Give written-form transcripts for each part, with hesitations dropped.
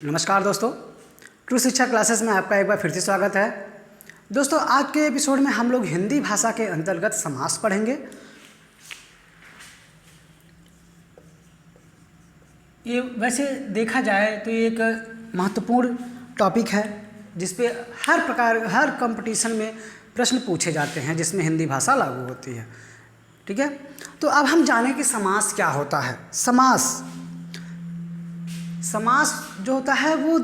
नमस्कार दोस्तों, ट्रू शिक्षा क्लासेस में आपका एक बार फिर से स्वागत है। दोस्तों, आज के एपिसोड में हम लोग हिंदी भाषा के अंतर्गत समास पढ़ेंगे। ये वैसे देखा जाए तो ये एक महत्वपूर्ण टॉपिक है जिस पे हर कंपटीशन में प्रश्न पूछे जाते हैं जिसमें हिंदी भाषा लागू होती है। ठीक है, तो अब हम जानें कि समास क्या होता है। समास जो होता है वो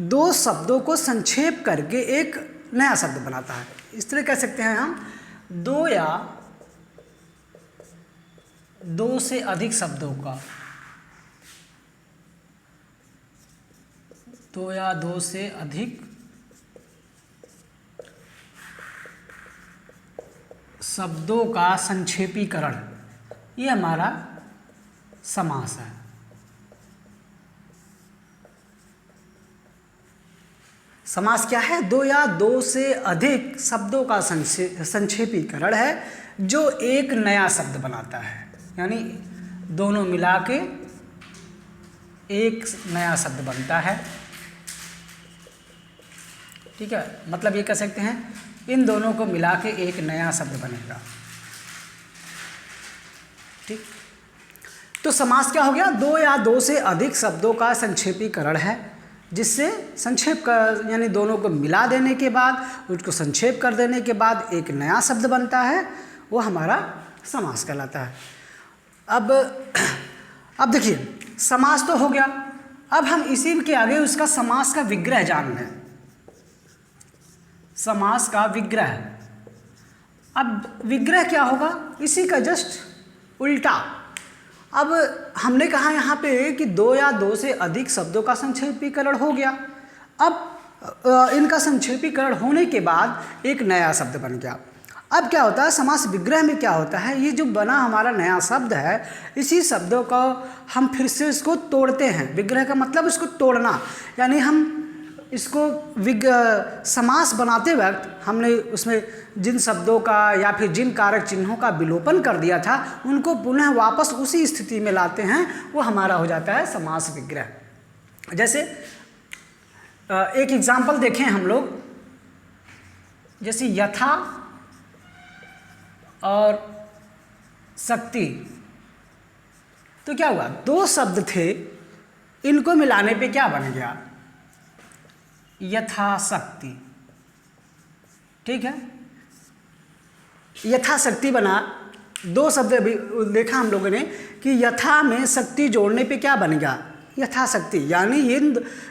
दो शब्दों को संक्षेप करके एक नया शब्द बनाता है। इस तरह कह सकते हैं हम दो या दो से अधिक शब्दों का, दो या दो से अधिक शब्दों का संक्षेपीकरण, ये हमारा समास है। समास क्या है? दो या दो से अधिक शब्दों का संक्षेपीकरण है जो एक नया शब्द बनाता है, यानी दोनों मिला के एक नया शब्द बनता है। ठीक है, मतलब ये कह सकते हैं इन दोनों को मिला के एक नया शब्द बनेगा। ठीक, तो समास क्या हो गया? दो या दो से अधिक शब्दों का संक्षेपीकरण है जिससे संक्षेप का यानी दोनों को मिला देने के बाद, उसको संक्षेप कर देने के बाद एक नया शब्द बनता है, वो हमारा समास कहलाता है। अब देखिए, समास तो हो गया। अब हम इसी के आगे उसका समास का विग्रह जान लें। समास का विग्रह, अब विग्रह क्या होगा? इसी का जस्ट उल्टा। अब हमने कहा यहाँ पे कि दो या दो से अधिक शब्दों का संक्षेपीकरण हो गया। अब इनका संक्षेपीकरण होने के बाद एक नया शब्द बन गया। अब क्या होता है? समास विग्रह में क्या होता है? ये जो बना हमारा नया शब्द है, इसी शब्दों का हम फिर से इसको तोड़ते हैं। विग्रह का मतलब इसको तोड़ना, यानी हम इसको समास बनाते वक्त हमने उसमें जिन शब्दों का या फिर जिन कारक चिन्हों का विलोपन कर दिया था उनको पुनः वापस उसी स्थिति में लाते हैं, वो हमारा हो जाता है समास विग्रह। जैसे एक एग्जाम्पल देखें हम लोग, जैसे यथा और शक्ति। तो क्या हुआ? दो शब्द थे, इनको मिलाने पे क्या बन गया? यथाशक्ति। ठीक है, यथाशक्ति बना। दो शब्द अभी देखा हम लोगों ने कि यथा में शक्ति जोड़ने पे क्या बन गया? यथाशक्ति। यानी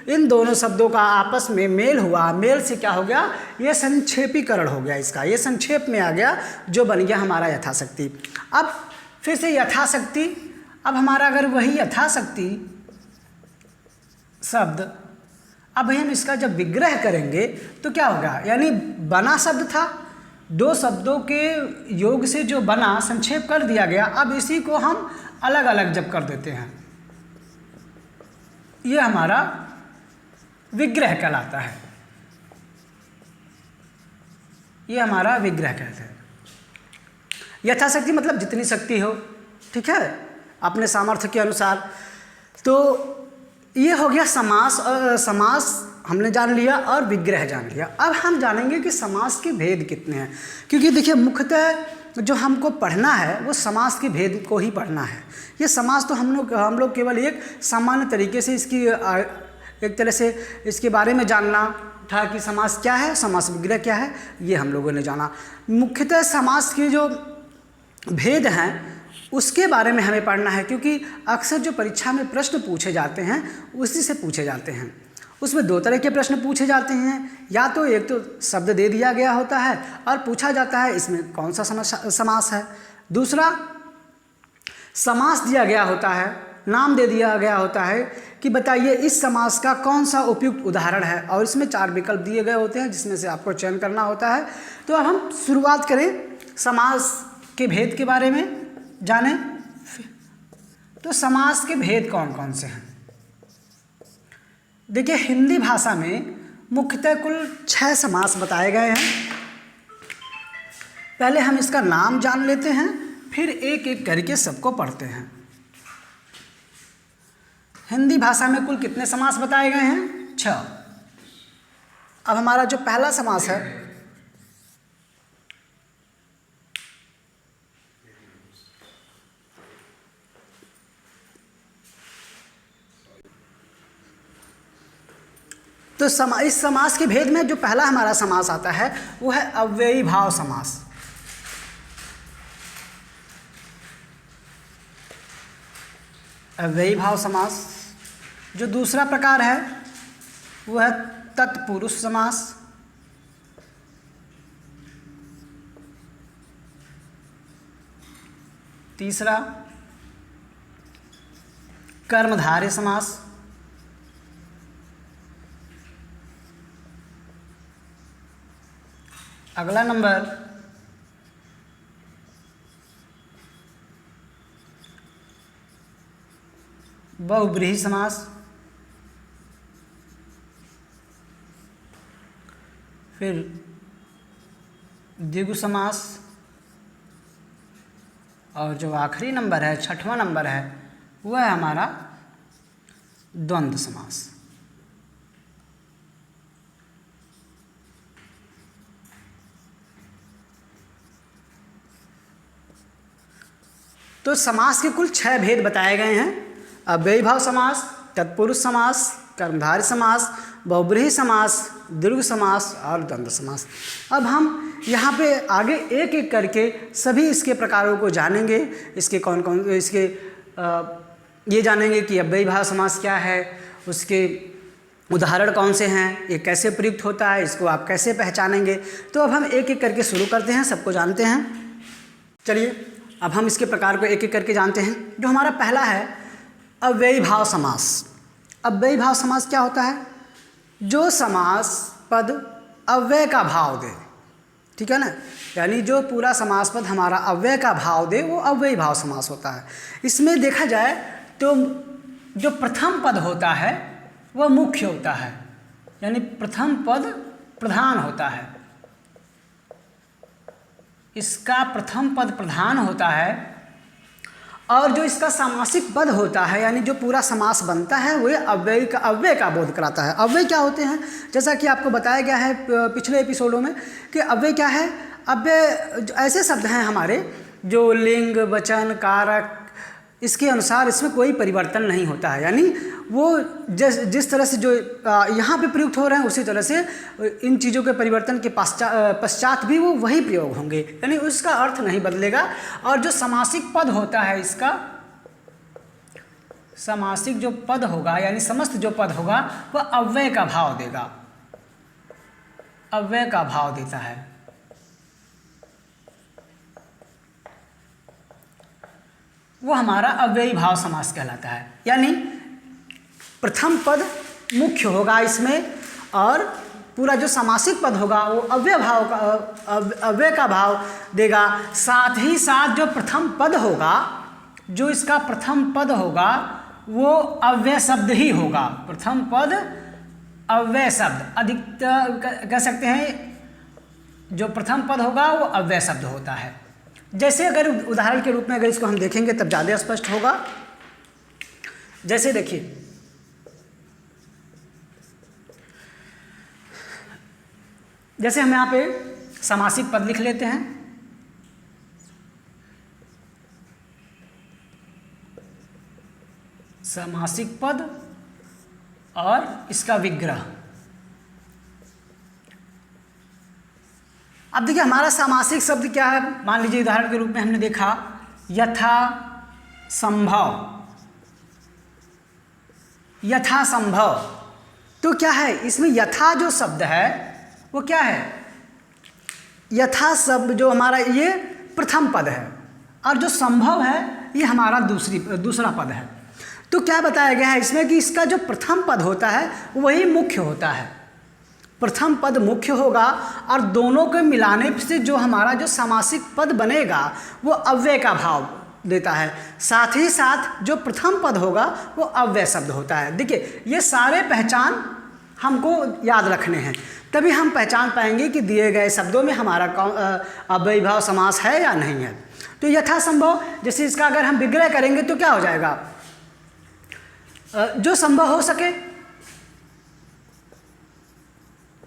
इन दोनों शब्दों का आपस में मेल हुआ। मेल से क्या हो गया? ये संक्षेपीकरण हो गया इसका, ये संक्षेप में आ गया, जो बन गया हमारा यथाशक्ति। अब फिर से यथाशक्ति। अब हमारा अगर वही यथाशक्ति शब्द, अब हम इसका जब विग्रह करेंगे तो क्या होगा? यानी बना शब्द था, दो शब्दों के योग से जो बना, संक्षेप कर दिया गया। अब इसी को हम अलग अलग जब कर देते हैं, ये हमारा विग्रह कहलाता है। ये हमारा विग्रह कहते हैं। यथाशक्ति मतलब जितनी शक्ति हो, ठीक है, अपने सामर्थ्य के अनुसार। तो ये हो गया समास। समास हमने जान लिया और विग्रह जान लिया। अब हम जानेंगे कि समास के भेद कितने हैं, क्योंकि देखिए मुख्यतः जो हमको पढ़ना है वो समास के भेद को ही पढ़ना है। ये समास तो हम लोग केवल एक सामान्य तरीके से इसकी एक तरह से इसके बारे में जानना था कि समास क्या है, समास विग्रह क्या है, ये हम लोगों ने जाना। मुख्यतः समास के जो भेद हैं उसके बारे में हमें पढ़ना है, क्योंकि अक्सर जो परीक्षा में प्रश्न पूछे जाते हैं उसी से पूछे जाते हैं। उसमें दो तरह के प्रश्न पूछे जाते हैं, या तो एक तो शब्द दे दिया गया होता है और पूछा जाता है इसमें कौन सा समास है। दूसरा, समास दिया गया होता है, नाम दे दिया गया होता है कि बताइए इस समास का कौन सा उपयुक्त उदाहरण है, और इसमें 4 विकल्प दिए गए होते हैं जिसमें से आपको चयन करना होता है। तो अब हम शुरुआत करें समास के भेद के बारे में जाने। तो समास के भेद कौन कौन से हैं? देखिए, हिंदी भाषा में मुख्यतः कुल 6 समास बताए गए हैं। पहले हम इसका नाम जान लेते हैं, फिर एक एक करके सबको पढ़ते हैं। हिंदी भाषा में कुल कितने समास बताए गए हैं? 6। अब हमारा जो पहला समास है, तो इस समास के भेद में जो पहला हमारा समास आता है वो है अव्ययी भाव समास। अव्ययी भाव समास। जो दूसरा प्रकार है वो है तत्पुरुष समास। तीसरा कर्मधारय समास। अगला नंबर बहुब्रीहि समास। फिर द्विगु समास, और जो आखिरी नंबर है, 6वां नंबर है, वह है हमारा द्वंद्व समास। तो समास के कुल 6 भेद बताए गए हैं। अव्ययी भाव समास, तत्पुरुष समास, कर्मधारय समास, बहुब्रीहि समास, दीर्घ समास और द्वंद्व समास। अब हम यहाँ पे आगे एक एक करके सभी इसके प्रकारों को जानेंगे। इसके कौन कौन इसके ये जानेंगे कि अव्ययी भाव समास क्या है, उसके उदाहरण कौन से हैं, ये कैसे प्रयुक्त होता है, इसको आप कैसे पहचानेंगे। तो अब हम एक एक करके शुरू करते हैं, सबको जानते हैं। चलिए अब हम इसके प्रकार को एक एक करके जानते हैं। जो हमारा पहला है अव्ययी भाव समास। अव्ययी भाव समास क्या होता है? जो समास पद अव्यय का भाव दे, ठीक है ना, यानी जो पूरा समास पद हमारा अव्यय का भाव दे वो अव्ययी भाव समास होता है। इसमें देखा जाए तो जो प्रथम पद होता है वह मुख्य होता है, यानी प्रथम पद प्रधान होता है। इसका प्रथम पद प्रधान होता है, और जो इसका सामासिक पद होता है, यानी जो पूरा समास बनता है, वह अव्यय का बोध कराता है। अव्यय क्या होते हैं? जैसा कि आपको बताया गया है पिछले एपिसोडों में कि अव्यय क्या है। अव्यय ऐसे शब्द हैं हमारे जो लिंग, वचन, कारक, इसके अनुसार इसमें कोई परिवर्तन नहीं होता है, यानी वो जिस तरह से जो यहाँ पे प्रयुक्त हो रहे हैं उसी तरह से इन चीज़ों के परिवर्तन के पश्चात भी वो वही प्रयोग होंगे, यानी उसका अर्थ नहीं बदलेगा। और जो समासिक पद होता है, इसका समासिक जो पद होगा, यानी समस्त जो पद होगा वह अव्यय का भाव देगा, अव्यय का भाव देता है। वो हमारा अव्ययी भाव समास कहलाता है, यानी प्रथम पद मुख्य होगा इसमें, और पूरा जो समासिक पद होगा वो अव्यय का भाव देगा। साथ ही साथ जो प्रथम पद होगा, जो इसका प्रथम पद होगा वो अव्यय शब्द ही होगा। प्रथम पद अव्यय शब्द, अधिकतर कह सकते हैं जो प्रथम पद होगा वो अव्यय शब्द होता है। जैसे अगर उदाहरण के रूप में अगर इसको हम देखेंगे तब ज़्यादा स्पष्ट होगा। जैसे देखिए, जैसे हम यहाँ पे समासिक पद लिख लेते हैं। समासिक पद और इसका विग्रह। अब देखिए हमारा सामासिक शब्द क्या है। मान लीजिए उदाहरण के रूप में हमने देखा यथा संभव, यथा संभव। तो क्या है इसमें यथा जो शब्द है वो क्या है? यथा शब्द जो हमारा ये प्रथम पद है, और जो संभव है ये हमारा दूसरा पद है। तो क्या बताया गया है इसमें कि इसका जो प्रथम पद होता है वही मुख्य होता है। प्रथम पद मुख्य होगा और दोनों को मिलाने से जो हमारा जो सामासिक पद बनेगा वो अव्यय का भाव देता है। साथ ही साथ जो प्रथम पद होगा वो अव्यय शब्द होता है। देखिए ये सारे पहचान हमको याद रखने हैं, तभी हम पहचान पाएंगे कि दिए गए शब्दों में हमारा अव्ययी भाव समास है या नहीं है। तो यथासंभव, जैसे इसका अगर हम विग्रह करेंगे तो क्या हो जाएगा? जो संभव हो सके,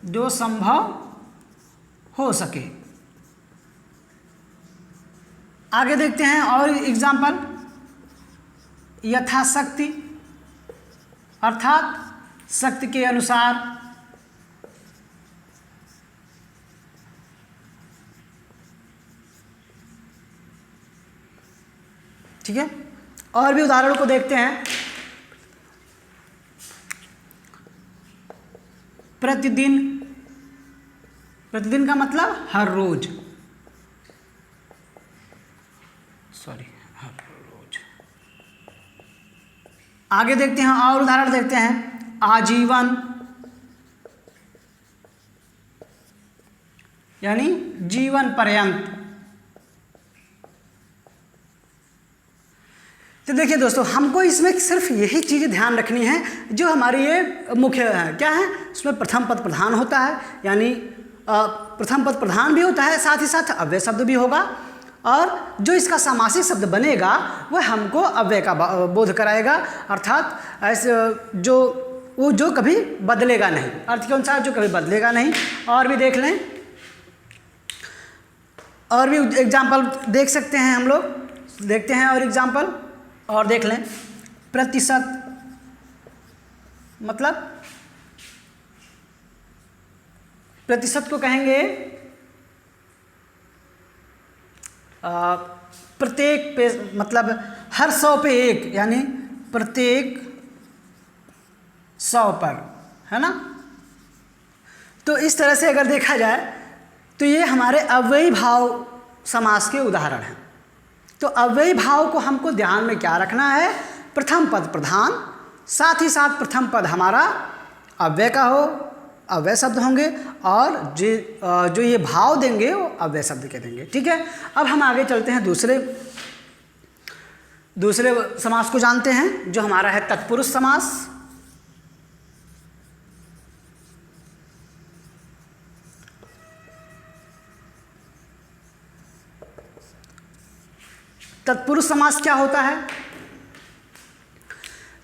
जो संभव हो सके। आगे देखते हैं और एग्जाम्पल, यथाशक्ति अर्थात शक्ति के अनुसार, ठीक है। और भी उदाहरण को देखते हैं, प्रतिदिन, प्रतिदिन का मतलब हर रोज, सॉरी हर रोज। आगे देखते हैं और उदाहरण देखते हैं, आजीवन यानी जीवन पर्यंत। तो देखिए दोस्तों, हमको इसमें सिर्फ यही चीज़ ध्यान रखनी है जो हमारी ये मुख्य है। क्या है? उसमें प्रथम पद प्रधान होता है, यानी प्रथम पद प्रधान भी होता है, साथ ही साथ अव्यय शब्द भी होगा, और जो इसका समासिक शब्द बनेगा वह हमको अव्यय का बोध कराएगा, अर्थात ऐसे जो कभी बदलेगा नहीं, अर्थ के अनुसार जो कभी बदलेगा नहीं। और भी देख लें, और भी एग्जाम्पल देख सकते हैं हम लोग, देखते हैं और एग्जाम्पल और देख लें। प्रतिशत मतलब, प्रतिशत को कहेंगे प्रत्येक पे, मतलब हर 100 पे 1, यानी प्रत्येक 100 पर, है ना। तो इस तरह से अगर देखा जाए तो ये हमारे अव्ययी भाव समास के उदाहरण हैं। तो अव्ययी भाव को हमको ध्यान में क्या रखना है? प्रथम पद प्रधान, साथ ही साथ प्रथम पद हमारा अव्यय का हो, अव्यय शब्द होंगे, और जो ये भाव देंगे वो अव्यय शब्द के देंगे, ठीक है। अब हम आगे चलते हैं, दूसरे समास को जानते हैं, जो हमारा है तत्पुरुष समास। तत्पुरुष समास क्या होता है?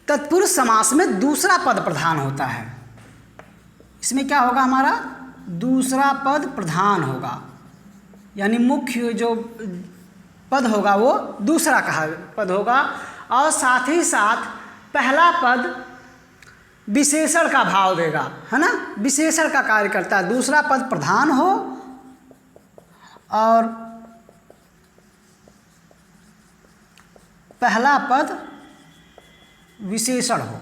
तत्पुरुष समास में दूसरा पद प्रधान होता है। इसमें क्या होगा? हमारा दूसरा पद प्रधान होगा, यानी मुख्य जो पद होगा वो दूसरा कहा पद होगा, और साथ ही साथ पहला पद विशेषण का भाव देगा, है ना। विशेषण का कार्य करता है, दूसरा पद प्रधान हो और पहला पद विशेषण हो।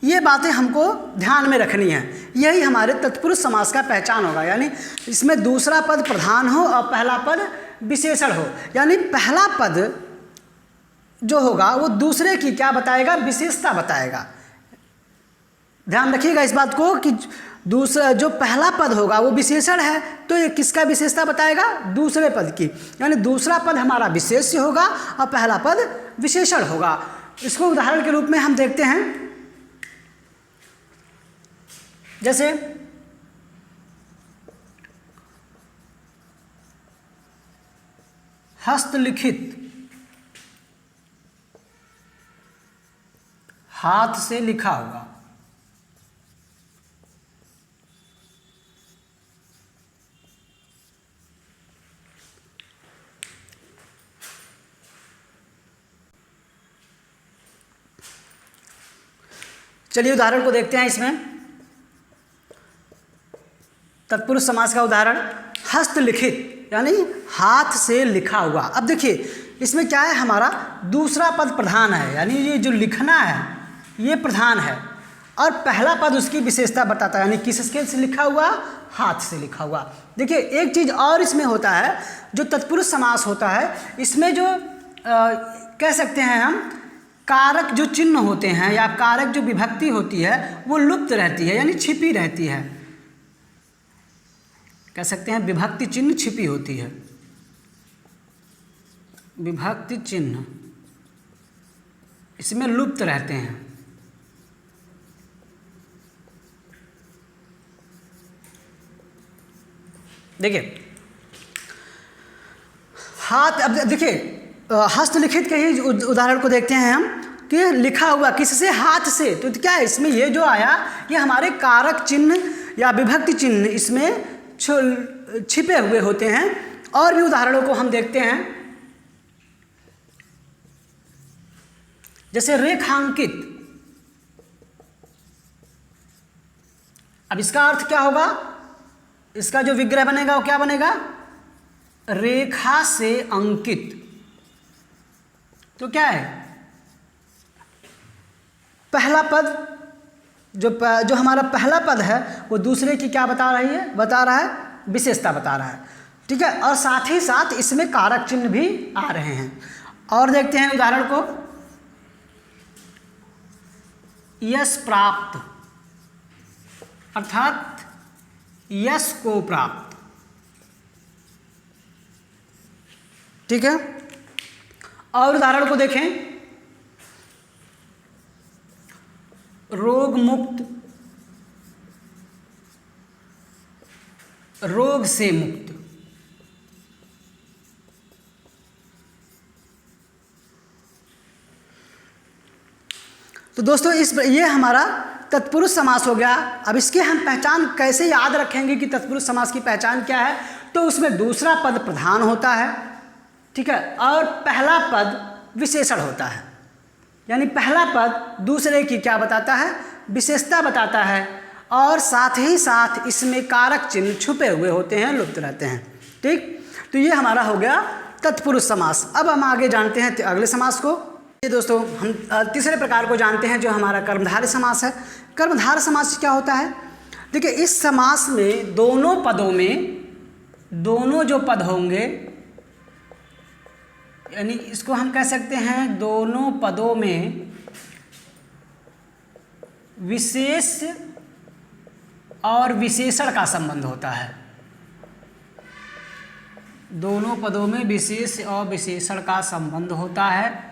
ये बातें हमको ध्यान में रखनी है, यही हमारे तत्पुरुष समास का पहचान होगा, यानी इसमें दूसरा पद प्रधान हो और पहला पद विशेषण हो, यानी पहला पद जो होगा वो दूसरे की क्या बताएगा? विशेषता बताएगा। ध्यान रखिएगा इस बात को कि दूसरा जो पहला पद होगा वो विशेषण है, तो ये किसका विशेषता बताएगा? दूसरे पद की, यानी दूसरा पद हमारा विशेष्य होगा और पहला पद विशेषण होगा। इसको उदाहरण के रूप में हम देखते हैं, जैसे हस्तलिखित, हाथ से लिखा हुआ। चलिए उदाहरण को देखते हैं। इसमें तत्पुरुष समास का उदाहरण हस्तलिखित, यानी हाथ से लिखा हुआ। अब देखिए इसमें क्या है? हमारा दूसरा पद प्रधान है, यानी ये जो लिखना है ये प्रधान है, और पहला पद उसकी विशेषता बताता है, यानी किसके से लिखा हुआ? हाथ से लिखा हुआ। देखिए एक चीज़ और इसमें होता है, जो तत्पुरुष समास होता है इसमें जो कह सकते हैं हम कारक जो चिन्ह होते हैं या कारक जो विभक्ति होती है वो लुप्त रहती है, यानी छिपी रहती है। कह सकते हैं विभक्ति चिन्ह छिपी होती है, विभक्ति चिन्ह इसमें लुप्त रहते हैं। देखिए हाथ, अब देखिए हस्तलिखित के ही उदाहरण को देखते हैं हम कि लिखा हुआ किससे, हाथ से। तो क्या है इसमें, ये जो आया ये हमारे कारक चिन्ह या विभक्ति चिन्ह इसमें छिपे हुए होते हैं। और भी उदाहरणों को हम देखते हैं, जैसे रेखांकित। अब इसका अर्थ क्या होगा, इसका जो विग्रह बनेगा वो क्या बनेगा, रेखा से अंकित। तो क्या है, पहला पद जो हमारा पहला पद है वो दूसरे की क्या बता रही है, बता रहा है, विशेषता बता रहा है। ठीक है, और साथ ही साथ इसमें कारक चिन्ह भी आ रहे हैं। और देखते हैं उदाहरण को, यश प्राप्त, अर्थात यश को प्राप्त। ठीक है, और उदाहरण को देखें, रोग मुक्त, रोग से मुक्त। तो दोस्तों ये हमारा तत्पुरुष समास हो गया। अब इसके हम पहचान कैसे याद रखेंगे कि तत्पुरुष समास की पहचान क्या है, तो उसमें दूसरा पद प्रधान होता है, ठीक है, और पहला पद विशेषण होता है। यानी पहला पद दूसरे की क्या बताता है, विशेषता बताता है, और साथ ही साथ इसमें कारक चिन्ह छुपे हुए होते हैं, लुप्त रहते हैं। ठीक, तो ये हमारा हो गया तत्पुरुष समास। अब हम आगे जानते हैं अगले समास को। ये दोस्तों हम तीसरे प्रकार को जानते हैं जो हमारा कर्मधारय समास है। कर्मधारय समास क्या होता है, देखिए इस समास में दोनों पदों में, दोनों जो पद होंगे, यानी इसको हम कह सकते हैं दोनों पदों में विशेष और विशेषण का संबंध होता है। दोनों पदों में विशेष और विशेषण का संबंध होता है,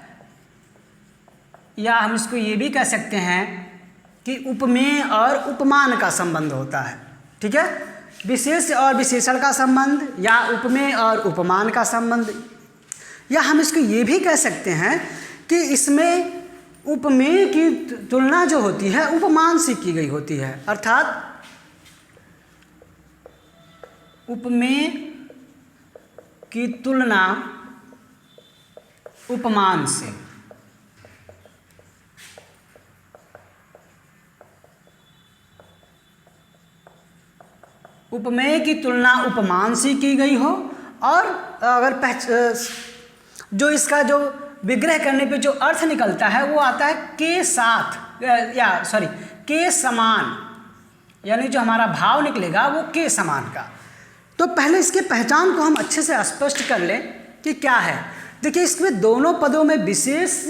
या हम इसको ये भी कह सकते हैं कि उपमेय और उपमान का संबंध होता है। ठीक है, विशेष और विशेषण का संबंध, या उपमेय और उपमान का संबंध, या हम इसको ये भी कह सकते हैं कि इसमें उपमेय की तुलना जो होती है उपमान से की गई होती है, अर्थात उपमेय की तुलना उपमान से। उपमेय की तुलना उपमान से की गई हो, और अगर जो इसका जो विग्रह करने पे जो अर्थ निकलता है वो आता है के साथ, के समान, यानी जो हमारा भाव निकलेगा वो के समान का। तो पहले इसके पहचान को हम अच्छे से स्पष्ट कर लें कि क्या है। देखिए इसमें दोनों पदों में विशेष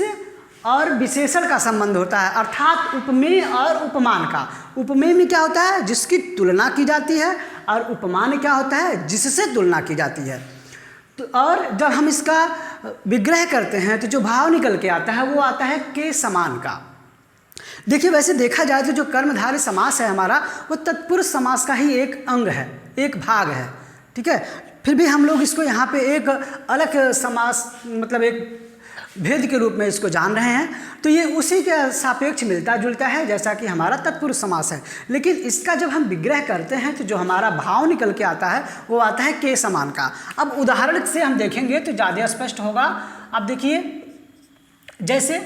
और विशेषण का संबंध होता है, अर्थात उपमेय और उपमान का। उपमेय में क्या होता है, जिसकी तुलना की जाती है, और उपमान क्या होता है, जिससे तुलना की जाती है। तो और जब हम इसका विग्रह करते हैं तो जो भाव निकल के आता है वो आता है के समान का। देखिए वैसे देखा जाए तो जो कर्मधारय समास है हमारा, वो तत्पुरुष समास का ही एक अंग है, एक भाग है। ठीक है, फिर भी हम लोग इसको यहाँ पे एक अलग समास, मतलब एक भेद के रूप में इसको जान रहे हैं। तो ये उसी के सापेक्ष मिलता जुलता है जैसा कि हमारा तत्पुरुष समास है, लेकिन इसका जब हम विग्रह करते हैं तो जो हमारा भाव निकल के आता है वो आता है के समान का। अब उदाहरण से हम देखेंगे तो ज़्यादा स्पष्ट होगा। अब देखिए, जैसे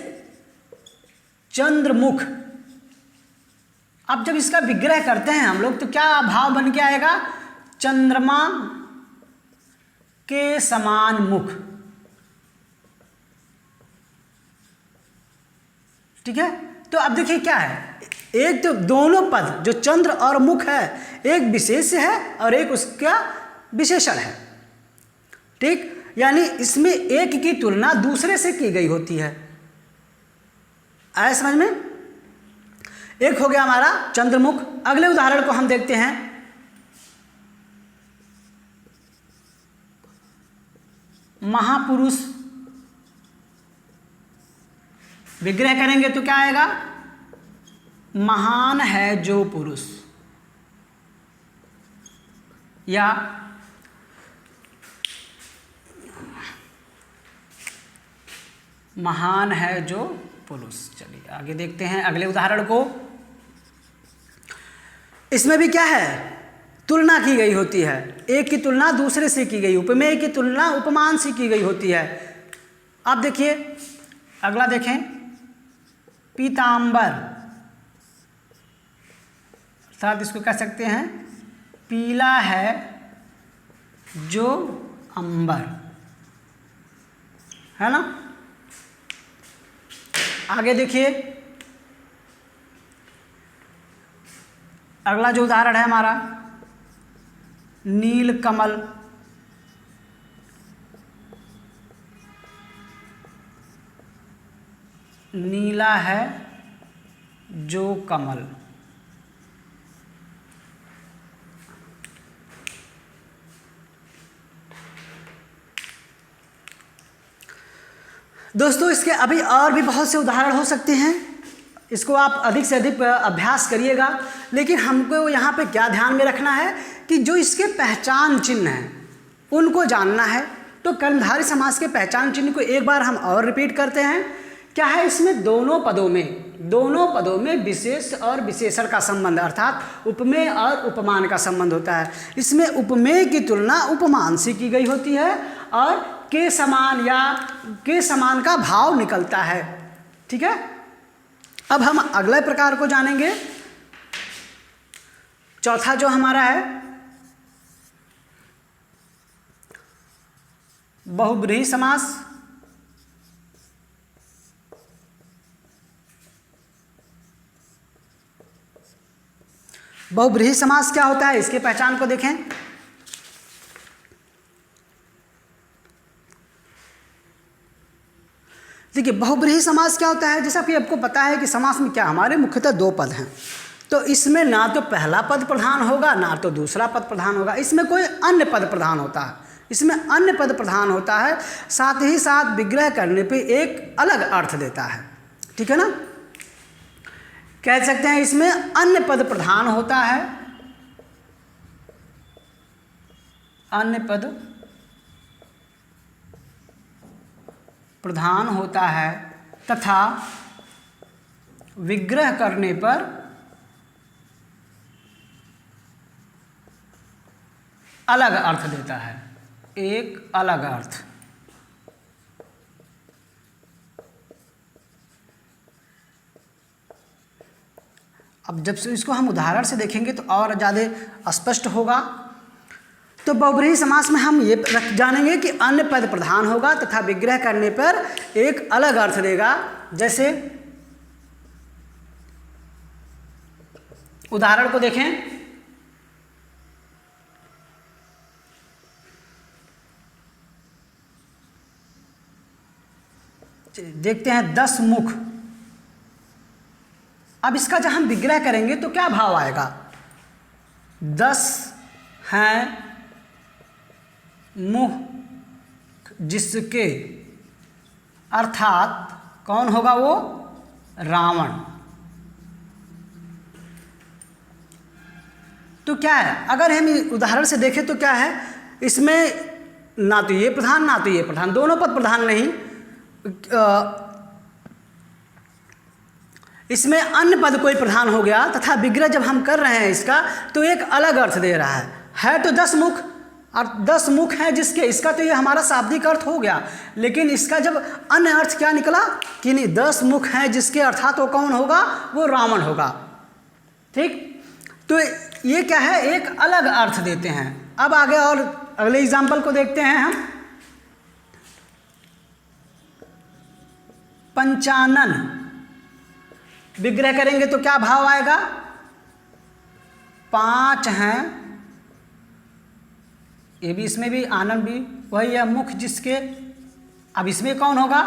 चंद्रमुख, अब जब इसका विग्रह करते हैं हम लोग तो क्या भाव बन के आएगा, चंद्रमा के समान मुख। ठीक है, तो अब देखिए क्या है, एक तो दोनों पद जो चंद्र और मुख है, एक विशेष है और एक उसका विशेषण है। ठीक, यानी इसमें एक की तुलना दूसरे से की गई होती है। आया समझ में? एक हो गया हमारा चंद्रमुख। अगले उदाहरण को हम देखते हैं, महापुरुष। विग्रह करेंगे तो क्या आएगा, महान है जो पुरुष, या महान है जो पुरुष। चलिए आगे देखते हैं अगले उदाहरण को। इसमें भी क्या है, तुलना की गई होती है, एक की तुलना दूसरे से की गई, उपमेय की तुलना उपमान से की गई होती है। अब देखिए अगला देखें, पीतांबर, अर्थात इसको कह सकते हैं पीला है जो अंबर, है ना। आगे देखिए अगला जो उदाहरण है हमारा, नीलकमल, नीला है जो कमल। दोस्तों इसके अभी और भी बहुत से उदाहरण हो सकते हैं, इसको आप अधिक से अधिक अभ्यास करिएगा। लेकिन हमको यहाँ पे क्या ध्यान में रखना है कि जो इसके पहचान चिन्ह हैं उनको जानना है। तो कर्मधारय समास के पहचान चिन्ह को एक बार हम और रिपीट करते हैं। क्या है, इसमें दोनों पदों में विशेष और विशेषण का संबंध, अर्थात उपमेय और उपमान का संबंध होता है। इसमें उपमेय की तुलना उपमान से की गई होती है और के समान या के समान का भाव निकलता है। ठीक है, अब हम अगले प्रकार को जानेंगे। चौथा जो हमारा है बहुब्रीहि समास। बहुब्रीहि समास क्या होता है, इसके पहचान को देखें। देखिए बहुब्रीहि समास क्या होता है, जैसा कि आपको पता है कि समास में क्या हमारे मुख्यतः दो पद हैं। तो इसमें ना तो पहला पद प्रधान होगा ना तो दूसरा पद प्रधान होगा, इसमें कोई अन्य पद प्रधान होता है, इसमें अन्य पद प्रधान होता है, साथ ही साथ विग्रह करने पे एक अलग अर्थ देता है। ठीक है ना, कह सकते हैं इसमें अन्य पद प्रधान होता है, अन्य पद प्रधान होता है तथा विग्रह करने पर अलग अर्थ देता है, एक अलग अर्थ। अब जब से इसको हम उदाहरण से देखेंगे तो और ज़्यादा स्पष्ट होगा। तो बहुब्रीहि समास में हम ये जानेंगे कि अन्य पद प्रधान होगा तथा विग्रह करने पर एक अलग अर्थ देगा। जैसे उदाहरण को देखें, देखते हैं 10 मुख। अब इसका जब हम विग्रह करेंगे तो क्या भाव आएगा, 10 हैं मुख जिसके, अर्थात कौन होगा वो, रावण। तो क्या है, अगर हम उदाहरण से देखें तो क्या है, इसमें ना तो ये प्रधान ना तो ये प्रधान, दोनों पद प्रधान नहीं, इसमें अन्य पद कोई प्रधान हो गया तथा विग्रह जब हम कर रहे हैं इसका तो एक अलग अर्थ दे रहा है तो 10 मुख और 10 मुख हैं जिसके, इसका तो ये हमारा शाब्दिक अर्थ हो गया। लेकिन इसका जब अन्य अर्थ क्या निकला कि नहीं, 10 मुख हैं जिसके, अर्थात वो कौन होगा, वो रावण होगा। ठीक, तो ये क्या है, एक अलग अर्थ देते हैं। अब आगे और अगले एग्जाम्पल को देखते हैं हम। पंचानन, विग्रह करेंगे तो क्या भाव आएगा, 5 हैं, ये भी, इसमें भी आनंद भी वही है, मुख जिसके। अब इसमें कौन होगा,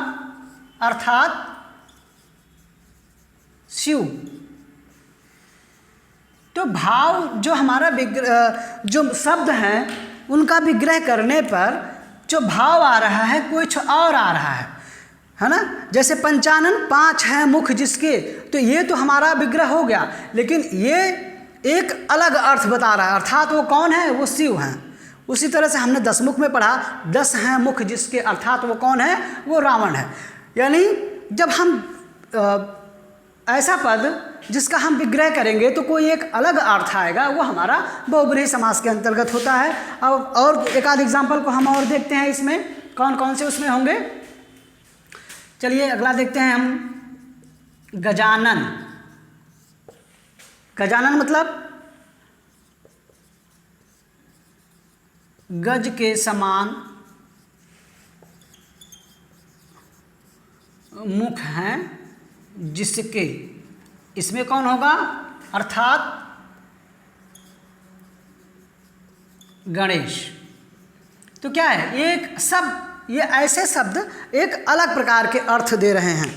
अर्थात शिव। तो भाव जो हमारा विग्रह, जो शब्द हैं उनका विग्रह करने पर जो भाव आ रहा है कुछ और आ रहा है ना। जैसे पंचानन, 5 हैं मुख जिसके, तो ये तो हमारा विग्रह हो गया, लेकिन ये एक अलग अर्थ बता रहा है, अर्थात वो कौन है, वो शिव हैं। उसी तरह से हमने 10 मुख में पढ़ा, 10 हैं मुख जिसके, अर्थात वो कौन है, वो रावण है। यानी जब हम ऐसा पद जिसका हम विग्रह करेंगे तो कोई एक अलग अर्थ आएगा, वो हमारा बहुब्रीहि समास के अंतर्गत होता है। अब और एक आध एग्जाम्पल को हम और देखते हैं, इसमें कौन कौन से उसमें होंगे। चलिए अगला देखते हैं हम, गजानन। गजानन मतलब गज के समान मुख हैं जिसके, इसमें कौन होगा, अर्थात गणेश। तो क्या है, एक शब्द, ये ऐसे शब्द एक अलग प्रकार के अर्थ दे रहे हैं।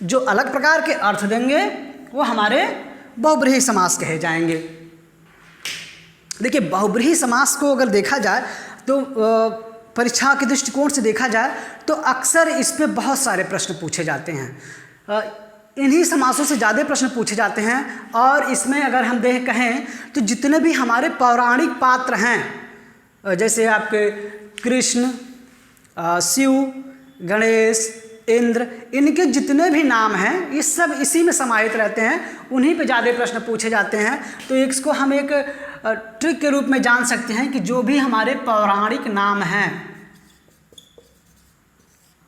जो अलग प्रकार के अर्थ देंगे वो हमारे बहुब्रीहि समास कहे जाएंगे। देखिए बहुब्रीहि समास को अगर देखा जाए तो परीक्षा के दृष्टिकोण से देखा जाए तो अक्सर इस पे बहुत सारे प्रश्न पूछे जाते हैं। इन्हीं समासों से ज़्यादा प्रश्न पूछे जाते हैं। और इसमें अगर हम कहें तो जितने भी हमारे पौराणिक पात्र हैं, जैसे आपके कृष्ण, शिव, गणेश, इंद्र, इनके जितने भी नाम हैं ये सब इसी में समाहित रहते हैं, उन्हीं पे ज़्यादा प्रश्न पूछे जाते हैं। तो इसको हम एक ट्रिक के रूप में जान सकते हैं कि जो भी हमारे पौराणिक नाम हैं,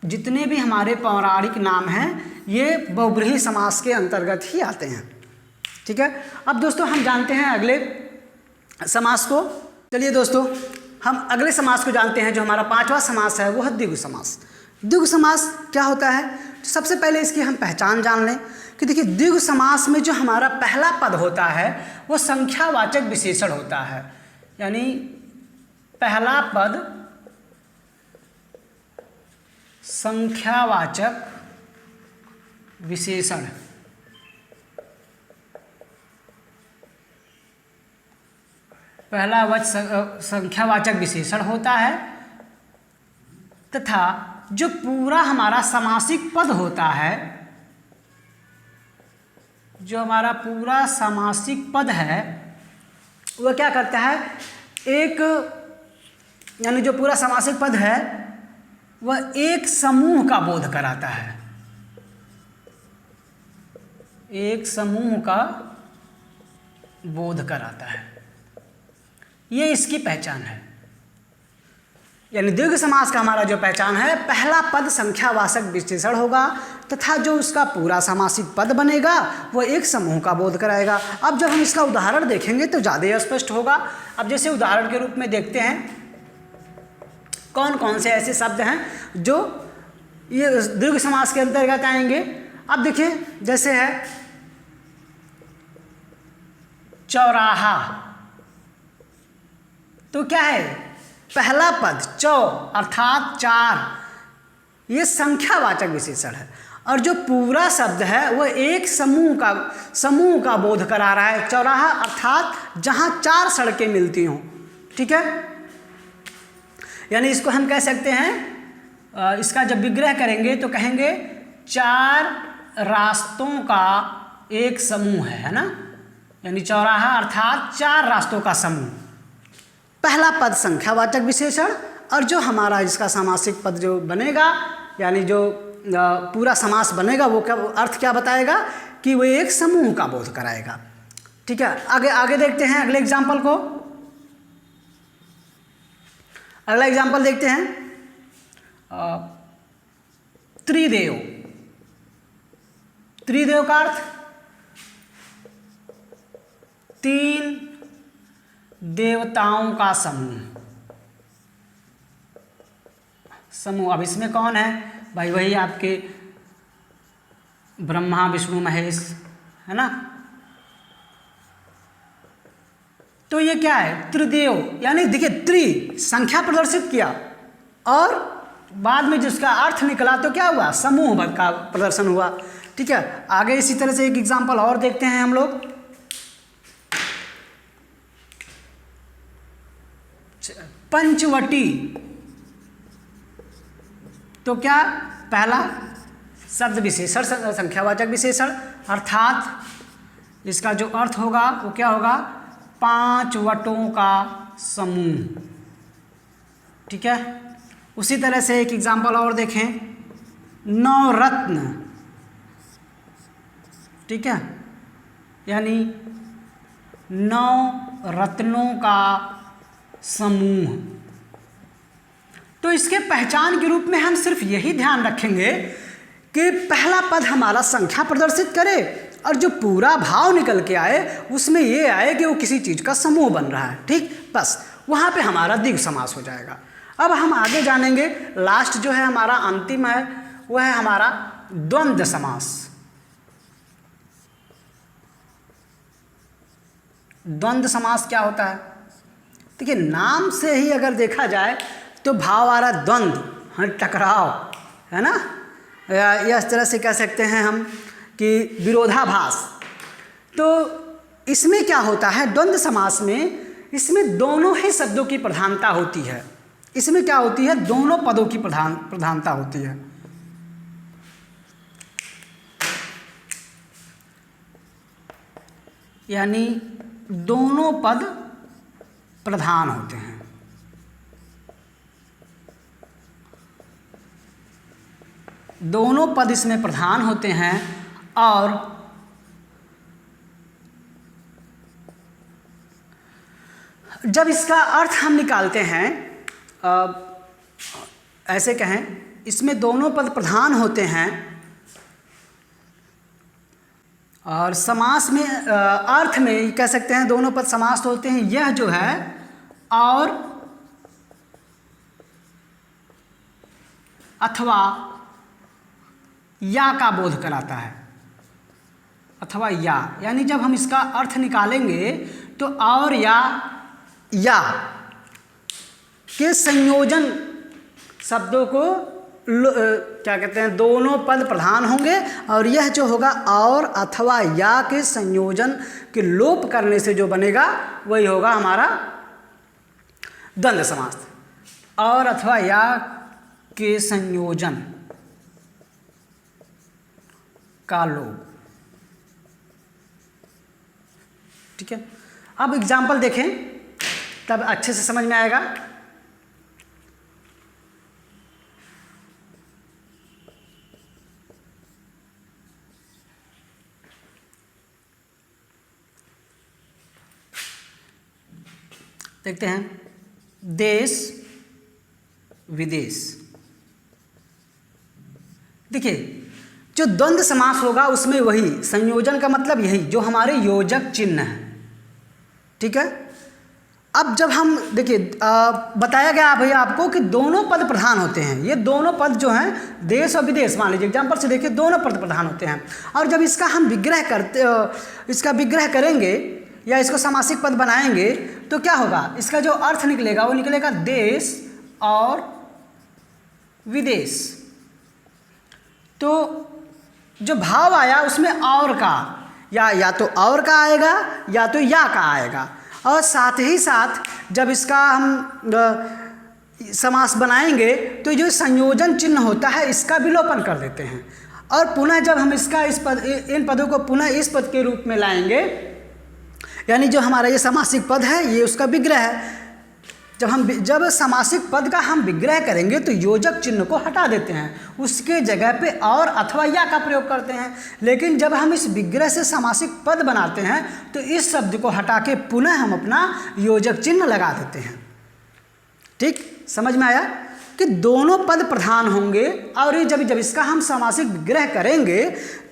जितने भी हमारे पौराणिक नाम हैं ये बहुब्रीहि समास के अंतर्गत ही आते हैं। ठीक है, अब दोस्तों हम जानते हैं अगले समास को। चलिए दोस्तों हम अगले समास को जानते हैं। जो हमारा 5वां समास है वो है द्विगु समास। द्विगु समास क्या होता है, तो सबसे पहले इसकी हम पहचान जान लें कि देखिए द्विगु समास में जो हमारा पहला पद होता है वो संख्यावाचक विशेषण होता है। यानी पहला पद संख्यावाचक विशेषण, पहला संख्यावाचक विशेषण होता है, तथा जो पूरा हमारा समासिक पद होता है, जो हमारा पूरा समासिक पद है वह क्या करता है, एक यानी जो पूरा समासिक पद है वह एक समूह का बोध कराता है, एक समूह का बोध कराता है। ये इसकी पहचान है। यानी द्विगु समास का हमारा जो पहचान है, पहला पद संख्यावाचक विशेषण होगा तथा जो उसका पूरा समासिक पद बनेगा वो एक समूह का बोध कराएगा। अब जब हम इसका उदाहरण देखेंगे तो ज़्यादा स्पष्ट होगा। अब जैसे उदाहरण के रूप में देखते हैं कौन कौन से ऐसे शब्द हैं जो ये द्विगु समास के अंतर्गत आएंगे। अब देखिए जैसे है चौराहा, तो क्या है, पहला पद चौ अर्थात 4, ये संख्यावाचक विशेषण है। और जो पूरा शब्द है वह एक समूह का बोध करा रहा है। चौराहा अर्थात जहाँ 4 सड़कें मिलती हों। ठीक है, यानी इसको हम कह सकते हैं, इसका जब विग्रह करेंगे तो कहेंगे 4 रास्तों का एक समूह है ना। यानी चौराहा अर्थात 4 रास्तों का समूह। पहला पद संख्यावाचक विशेषण और जो हमारा इसका समासिक पद जो बनेगा, यानी जो पूरा समास बनेगा वो क्या अर्थ क्या बताएगा कि वो एक समूह का बोध कराएगा। ठीक है, आगे देखते हैं अगले एग्जाम्पल को। अगला एग्जाम्पल देखते हैं त्रिदेव। त्रिदेव का अर्थ 3 देवताओं का समूह। अब इसमें कौन है भाई, वही आपके ब्रह्मा विष्णु महेश है ना। तो ये क्या है, त्रिदेव, यानी देखिए त्रि संख्या प्रदर्शित किया और बाद में जिसका अर्थ निकला तो क्या हुआ, समूह का प्रदर्शन हुआ। ठीक है, आगे इसी तरह से एक एग्जाम्पल और देखते हैं हम लोग। पंचवटी, तो क्या, पहला शब्द विशेषण संख्यावाचक विशेषण अर्थात इसका जो अर्थ होगा वो क्या होगा, 5 वटों का समूह। ठीक है, उसी तरह से एक एग्जाम्पल और देखें। नवरत्न, ठीक है, यानी 9 रत्नों का समूह। तो इसके पहचान के रूप में हम सिर्फ यही ध्यान रखेंगे कि पहला पद हमारा संख्या प्रदर्शित करे और जो पूरा भाव निकल के आए उसमें ये आए कि वो किसी चीज़ का समूह बन रहा है, ठीक, बस वहाँ पे हमारा द्विगु समास हो जाएगा। अब हम आगे जानेंगे, लास्ट जो है हमारा अंतिम है वो है हमारा द्वंद्व समास। द्वंद्व समास क्या होता है? देखिए, नाम से ही अगर देखा जाए तो भाव आ रहा है द्वंद्व, टकराव, है ना, या इस तरह से कह सकते हैं हम कि विरोधाभास। तो इसमें क्या होता है द्वंद्व समास में, इसमें दोनों ही शब्दों की प्रधानता होती है। इसमें क्या होती है, दोनों पदों की प्रधानता होती है। यानी दोनों पद प्रधान होते हैं। दोनों पद इसमें प्रधान होते हैं और जब इसका अर्थ हम निकालते हैं, ऐसे कहें, इसमें दोनों पद प्रधान होते हैं और समास में अर्थ में कह सकते हैं दोनों पद समास होते हैं। यह जो है और अथवा या का बोध कराता है, अथवा या, यानी जब हम इसका अर्थ निकालेंगे तो और या के संयोजन शब्दों को क्या कहते हैं, दोनों पद प्रधान होंगे और यह जो होगा और अथवा या के संयोजन के लोप करने से जो बनेगा वही होगा हमारा द्वंद्व समास। और अथवा या के संयोजन का लोप, ठीक है। अब एग्जाम्पल देखें तब अच्छे से समझ में आएगा। देखते हैं, देश विदेश। देखिए, जो द्वंद्व समास होगा उसमें वही संयोजन का मतलब यही जो हमारे योजक चिन्ह है, ठीक है। अब जब हम देखिए बताया गया भैया आपको कि दोनों पद प्रधान होते हैं। ये दोनों पद जो हैं देश और विदेश, मान लीजिए एग्जाम्पल से देखिए, दोनों पद प्रधान होते हैं। और जब इसका हम इसका विग्रह करेंगे या इसको समासिक पद बनाएंगे तो क्या होगा, इसका जो अर्थ निकलेगा वो निकलेगा देश और विदेश। तो जो भाव आया उसमें और का या तो और का आएगा या तो या का आएगा। और साथ ही साथ जब इसका हम समास बनाएंगे तो जो संयोजन चिन्ह होता है इसका विलोपन कर देते हैं। और पुनः जब हम इसका इन पदों को पुनः इस पद के रूप में लाएंगे, यानी जो हमारा ये समासिक पद है ये उसका विग्रह है। जब समासिक पद का हम विग्रह करेंगे तो योजक चिन्ह को हटा देते हैं, उसके जगह पे और अथवा या का प्रयोग करते हैं। लेकिन जब हम इस विग्रह से समासिक पद बनाते हैं तो इस शब्द को हटा के पुनः हम अपना योजक चिन्ह लगा देते हैं। ठीक, समझ में आया कि दोनों पद प्रधान होंगे और ये जब इसका हम समासिक विग्रह करेंगे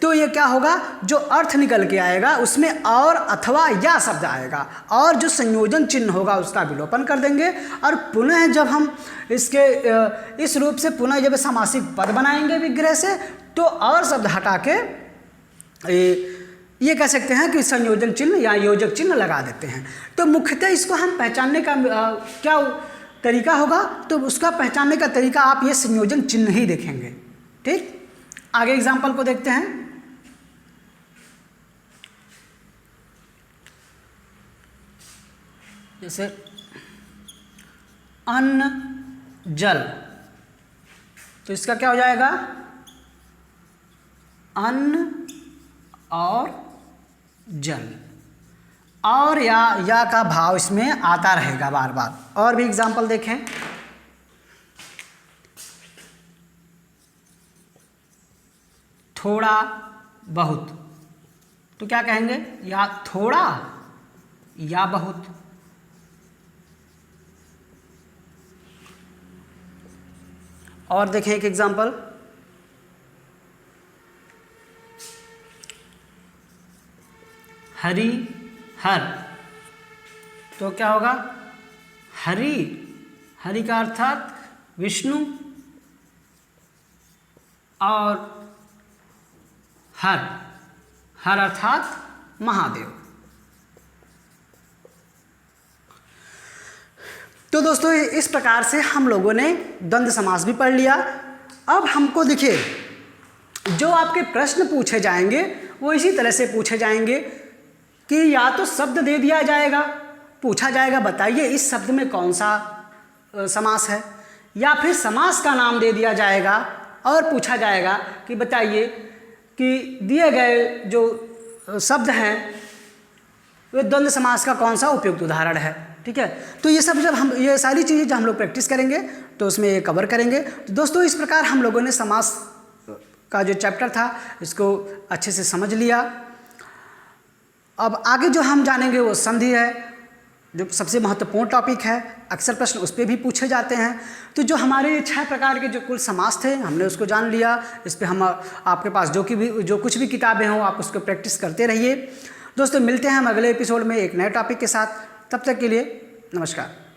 तो ये क्या होगा, जो अर्थ निकल के आएगा उसमें और अथवा या शब्द आएगा और जो संयोजन चिन्ह होगा उसका विलोपन कर देंगे। और पुनः जब हम इसके इस रूप से पुनः जब समासिक पद बनाएंगे विग्रह से तो और शब्द हटा के ये कह सकते हैं कि संयोजन चिन्ह या योजक चिन्ह लगा देते हैं। तो मुख्यतः इसको हम पहचानने का क्या तरीका होगा, तो उसका पहचानने का तरीका आप ये संयोजन चिन्ह ही देखेंगे। ठीक, आगे एग्जाम्पल को देखते हैं। जैसे अन्न जल, तो इसका क्या हो जाएगा, अन्न और जल। और या का भाव इसमें आता रहेगा बार बार। और भी एग्जाम्पल देखें। थोड़ा बहुत, तो क्या कहेंगे, या थोड़ा या बहुत। और देखें एक एग्जांपल, हरि हर, तो क्या होगा, हरि, हरि का अर्थात विष्णु, और हर, हर अर्थात महादेव। तो दोस्तों इस प्रकार से हम लोगों ने द्वंद्व समास भी पढ़ लिया। अब हमको देखिए जो आपके प्रश्न पूछे जाएंगे वो इसी तरह से पूछे जाएंगे कि या तो शब्द दे दिया जाएगा, पूछा जाएगा बताइए इस शब्द में कौन सा समास है, या फिर समास का नाम दे दिया जाएगा और पूछा जाएगा कि बताइए कि दिए गए जो शब्द हैं वे द्वंद्व समास का कौन सा उपयुक्त उदाहरण है। ठीक है, तो ये सब जब हम, ये सारी चीज़ें जब हम लोग प्रैक्टिस करेंगे तो उसमें ये कवर करेंगे। तो दोस्तों इस प्रकार हम लोगों ने समास का जो चैप्टर था इसको अच्छे से समझ लिया। अब आगे जो हम जानेंगे वो संधि है, जो सबसे महत्वपूर्ण टॉपिक है, अक्सर प्रश्न उस पर भी पूछे जाते हैं। तो जो हमारे 6 प्रकार के जो कुल समास थे हमने उसको जान लिया। इस पे हम आपके पास जो कुछ भी किताबें हों आप उसको प्रैक्टिस करते रहिए। दोस्तों मिलते हैं हम अगले एपिसोड में एक नए टॉपिक के साथ, तब तक के लिए नमस्कार।